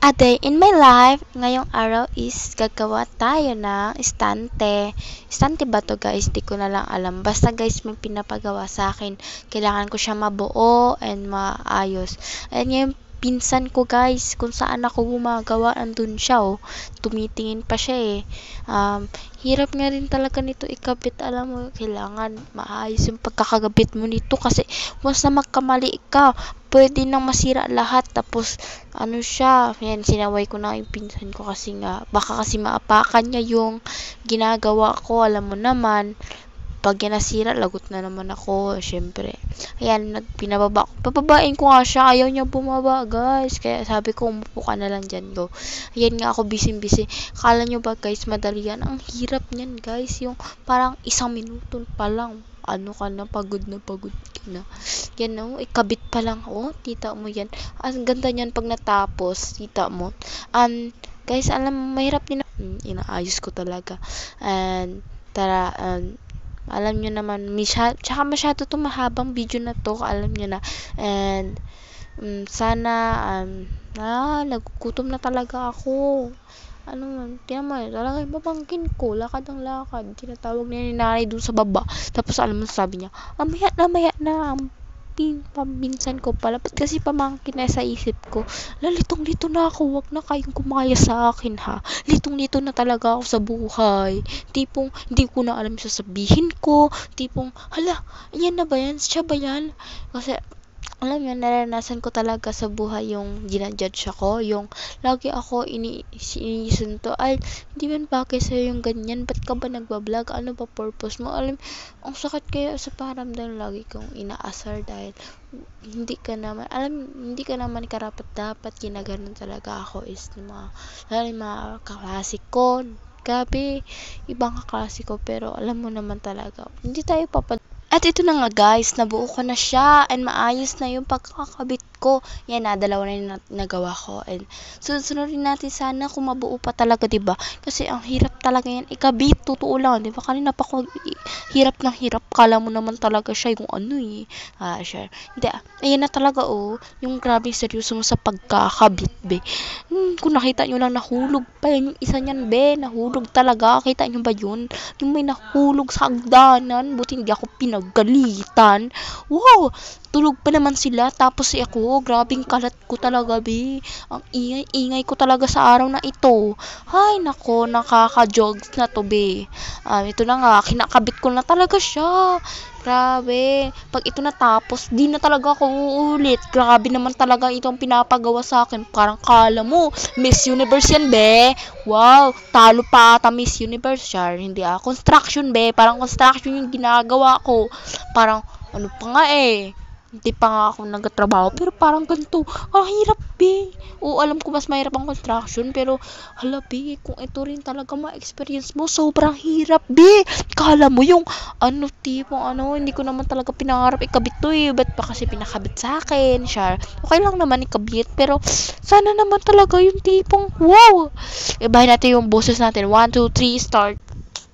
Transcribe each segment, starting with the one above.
A day in my life, ngayong araw is gagawa tayo ng istante. Istante ba to guys? Di ko na lang alam. Basta guys, may pinapagawa sa akin. Kailangan ko siya mabuo and maayos. And yung pinsan ko guys, kung saan ako gumagawa, andun siya oh. Tumitingin pa siya eh. Hirap nga rin talaga nito ikabit. Alam mo, kailangan maayos yung pagkakagabit mo nito kasi once na magkamali ka, pwede nang masira lahat. Tapos ano siya, yan, sinaway ko na yung pinsan ko kasi nga, baka kasi maapakan niya yung ginagawa ko. Alam mo naman, pag yan nasira, lagot na naman ako, syempre. Ayan, pinababa ko. Pababain ko nga siya, ayaw niya bumaba, guys. Kaya sabi ko, umupo ka na lang dyan, go. Ayan nga ako, busy-busy. Kala nyo ba, guys, madali yan? Ang hirap niyan, guys. Yung parang 1 minuto pa lang. Ano ka na, pagod ka na. Yan, no, ikabit pa lang. Oh, tita mo yan. Ang ganda niyan pag natapos, tita mo. Guys, alam mo, mahirap din. Inaayos ko talaga. And, tara, alam nyo naman, tsaka masyado to mahabang video na to, alam nyo na. And, sana, nagugutom na talaga ako. Ano, tiyan mo, talaga babangkin ko, lakad ang lakad. Tinatawag niya ni nanay dun sa baba. Tapos, alam mo, sabi niya, maya na, pambinsan ko pala. Ba't kasi pamangkin na sa isip ko? Litong-lito na ako. Wag na kayong kumaya sa akin ha. Litong-lito na talaga ako sa buhay. Tipong, hindi ko na alam sasabihin ko. Tipong, hala, yan na ba yan? Siya ba yan? Kasi, alam mo, naranasan ko talaga sa buhay yung ginajudge ako, yung lagi ako inisunto, ay, hindi man bakit sa'yo yung ganyan, ba't ka ba nagbablog, ano ba purpose mo, alam, ang sakit kaya sa paramdam, lagi kong inaasar dahil hindi ka naman karapat dapat, ginaganon talaga ako is mga kaklase ko, grabe, ibang kaklase ko, pero alam mo naman talaga, hindi tayo at ito na nga guys, nabuo ko na siya and maayos na yung pagkakabit ko. Yan na, 2 na yung nagawa ko. And sunod rin natin sana kung mabuo pa talaga, diba? Kasi ang hirap talaga yan ikabit, totoo lang, diba? Kanina pa ko hirap ng hirap. Kala mo naman talaga siya yung ano eh. Sure. Hindi, ayan na talaga oh. Yung grabe seryoso mo sa pagkakabit, be. Kung nakita nyo lang, nahulog pa yan. Yung isa niyan, be, nahulog talaga. Kita nyo ba yun? Yung may nahulog sa hagdanan. Buti hindi ako pinagalitan. Wow! Tulog pa naman sila. Tapos ako, grabing kalat ko talaga, be. Ang ingay ko talaga sa araw na ito. Ay, nako, nakaka-jogs na to, be. Ito na nga, kinakabit ko na talaga siya. Grabe. Pag ito natapos, di na talaga ako uulit. Grabe naman talaga itong pinapagawa sa akin. Parang kala mo, Miss Universe yan, be. Wow, talo pa ata Miss Universe, Char. Hindi construction, be. Parang construction yung ginagawa ko. Parang, ano pa nga eh. Hindi pa nga ako nagtatrabaho, pero parang ganito, hirap, be. Oo, alam ko mas mahirap ang construction, pero, hala, be, kung ito rin talaga ma-experience mo, sobrang hirap, be. Kala mo yung, hindi ko naman talaga pinangarap ikabit to eh. Ba't pa kasi pinakabit sa akin, Char? Okay lang naman ikabit, pero, sana naman talaga yung tipong, wow! Ibahin natin yung boses natin. 1, 2, 3, start.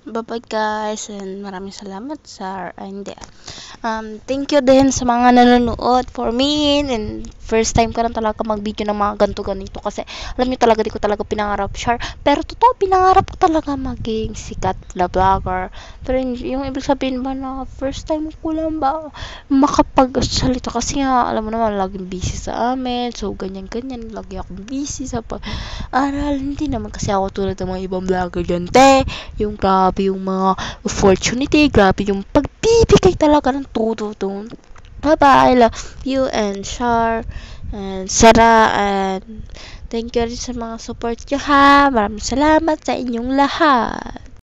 Bye-bye guys, and maraming salamat sa hindi. Thank you din sa mga nanonood for me, and first time ko lang talaga mag-video ng mga ganito kasi alam niyo talaga di ko talaga pinangarap, Char, pero totoo pinangarap ko talaga maging sikat na vlogger. Pero yung ibig sabihin ba na first time ko lang ba makapagsalita kasi nga alam mo naman laging busy sa amin, so ganyan lagi ako busy sa pag-aral. Hindi naman kasi ako tulad ng mga ibang vlogger dyan, yung grabe yung mga opportunity, grabe yung pagbibigay talaga ng tututong. Bye-bye, love you and Char and Sarah, and thank you rin sa mga support nyo ha. Maraming salamat sa inyong lahat.